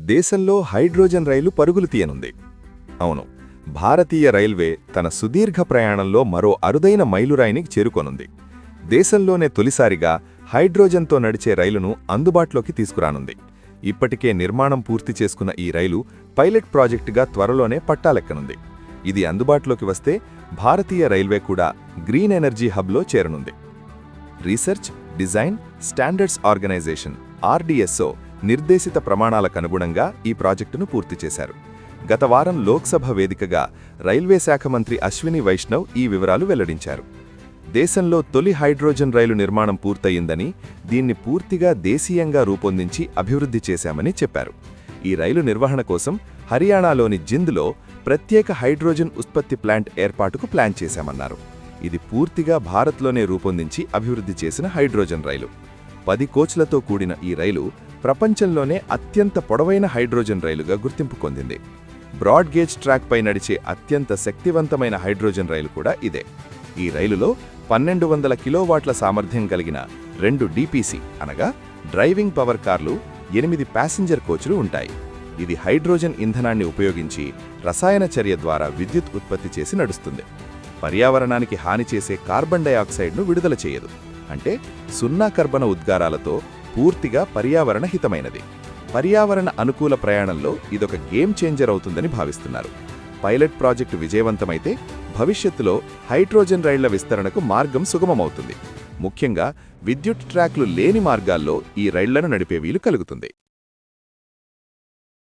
దేశంలో హైడ్రోజన్ రైలు పరుగులు తీయనుంది. అవును, భారతీయ రైల్వే తన సుదీర్ఘ ప్రయాణంలో మరో అరుదైన మైలురాయిని చేరుకోనుంది. దేశంలోనే తొలిసారిగా హైడ్రోజన్తో నడిచే రైలును అందుబాటులోకి తీసుకురానుంది. ఇప్పటికే నిర్మాణం పూర్తి చేసుకున్న ఈ రైలు పైలట్ ప్రాజెక్టుగా త్వరలోనే పట్టాలెక్కనుంది. ఇది అందుబాటులోకి వస్తే భారతీయ రైల్వే కూడా గ్రీన్ ఎనర్జీ హబ్లో చేరనుంది. Research, design, standards organisation (RDSO) నిర్దేశిత ప్రమాణాలకనుగుణంగా ఈ ప్రాజెక్టును పూర్తి చేశారు. గత వారం లోక్సభ వేదికగా రైల్వే శాఖ మంత్రి అశ్విని వైష్ణవ్ ఈ వివరాలు వెల్లడించారు. దేశంలో తొలి హైడ్రోజన్ రైలు నిర్మాణం పూర్తయిందని, దీన్ని పూర్తిగా దేశీయంగా రూపొందించి అభివృద్ధి చేశామని చెప్పారు. ఈ రైలు నిర్వహణ కోసం హర్యానాలోని జింద్లో ప్రత్యేక హైడ్రోజన్ ఉత్పత్తి ప్లాంట్ ఏర్పాటుకు ప్లాన్ చేశామన్నారు. ఇది పూర్తిగా భారత్లోనే రూపొందించి అభివృద్ధి చేసిన హైడ్రోజన్ రైలు. 10 కోచ్లతో కూడిన ఈ రైలు ప్రపంచంలోనే అత్యంత పొడవైన హైడ్రోజన్ రైలుగా గుర్తింపు పొందింది. బ్రాడ్ గేజ్ ట్రాక్పై నడిచే అత్యంత శక్తివంతమైన హైడ్రోజన్ రైలు కూడా ఇదే. ఈ రైలులో 1200 కిలోవాట్ల సామర్థ్యం కలిగిన 2 DPC అనగా డ్రైవింగ్ పవర్ కార్లు, 8 ప్యాసింజర్ కోచ్లు ఉంటాయి. ఇది హైడ్రోజన్ ఇంధనాన్ని ఉపయోగించి రసాయన చర్య ద్వారా విద్యుత్ ఉత్పత్తి చేసి నడుస్తుంది. పర్యావరణానికి హాని చేసే కార్బన్ డయాక్సైడ్ను విడుదల చేయదు. అంటే 0 కర్బన ఉద్గారాలతో పూర్తిగా పర్యావరణ హితమైనది. పర్యావరణ అనుకూల ప్రయాణంలో ఇదొక గేమ్ చేంజర్ అవుతుందని భావిస్తున్నారు. పైలట్ ప్రాజెక్టు విజయవంతమైతే భవిష్యత్తులో హైడ్రోజన్ రైళ్ల విస్తరణకు మార్గం సుగమమవుతుంది. ముఖ్యంగా విద్యుత్ ట్రాక్లు లేని మార్గాల్లో ఈ రైళ్లను నడిపే వీలు కలుగుతుంది.